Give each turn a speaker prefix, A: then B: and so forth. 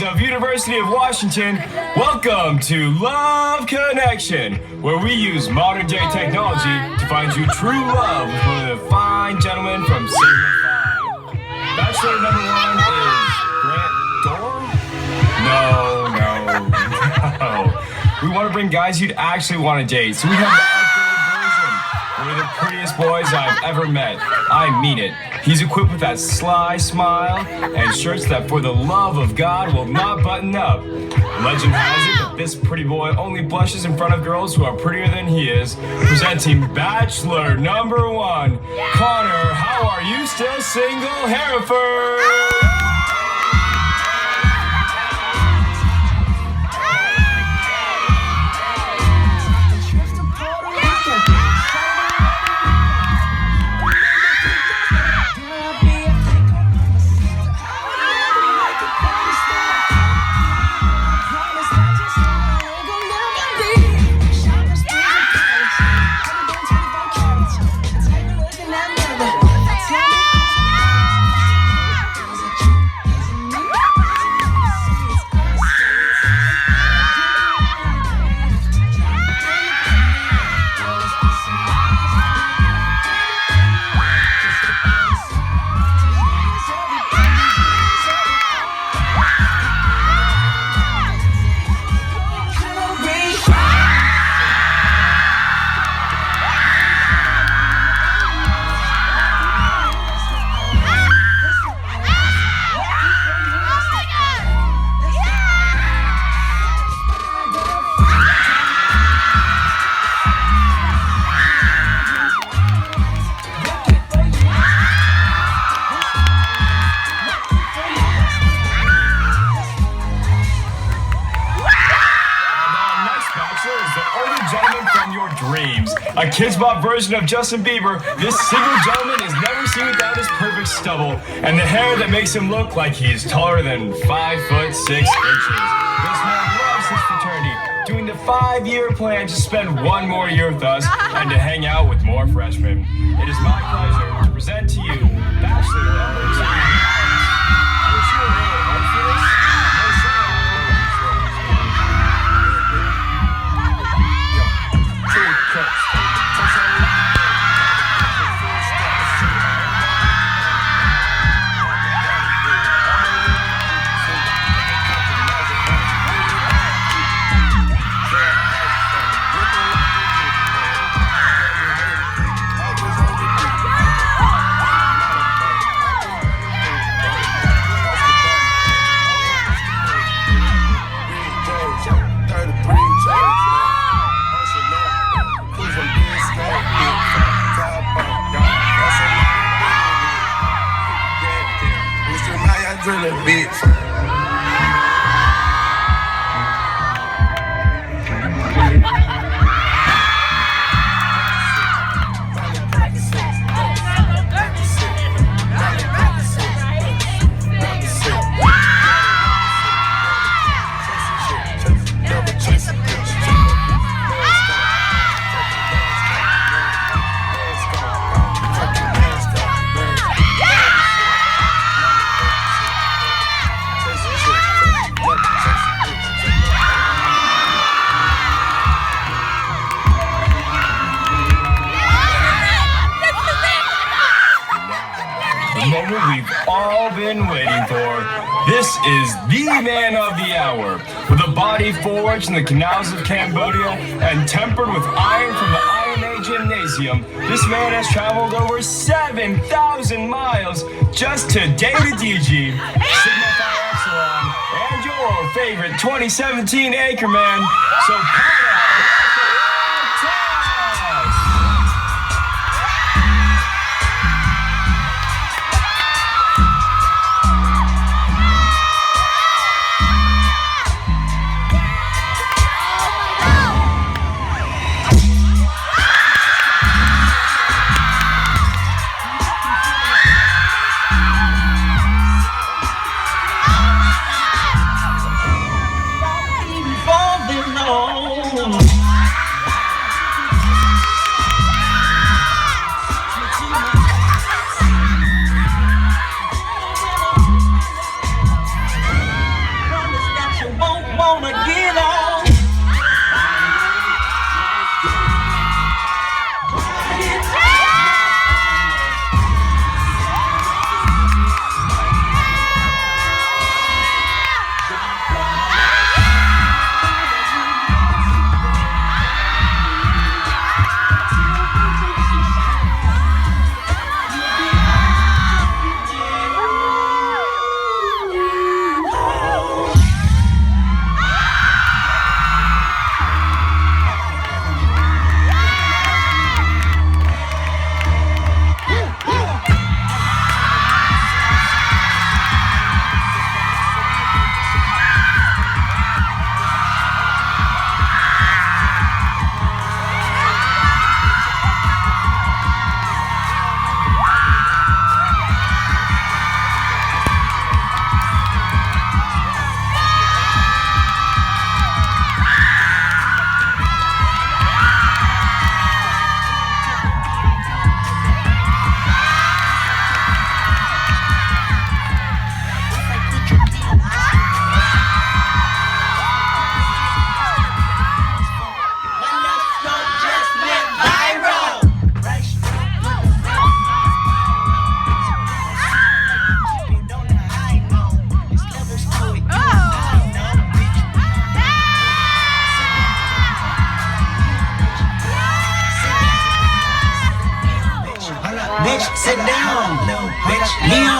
A: of University of Washington, welcome to Love Connection, where we use modern day technology to find you true love with one of the fine gentlemen from Sigma Phi. Bachelor number 1 is Grant Doer? No. We want to bring guys you'd actually want to date, so we have the updated version. We're the prettiest boys I've ever met. I mean it. He's equipped with that sly smile and shirts that for the love of God will not button up. Legend has it that this pretty boy only blushes in front of girls who are prettier than he is. Presenting Bachelor number 1, Connor, how are you still single, Herriford? A Kids Bop version of Justin Bieber, this single gentleman is never seen without his perfect stubble and the hair that makes him look like he's taller than 5'6". This man loves his fraternity, doing the 5-year plan to spend one more year with us and to hang out with more freshmen. It is my pleasure to present to you Bachelor number 2. This is the man of the hour, with a body forged in the canals of Cambodia and tempered with iron from the IMA Gymnasium. This man has traveled over 7,000 miles just to date a DG, Sigma Phi Epsilon, and your favorite 2017 Anchorman, Sophanna.
B: get on. Bitch, sit down, bitch.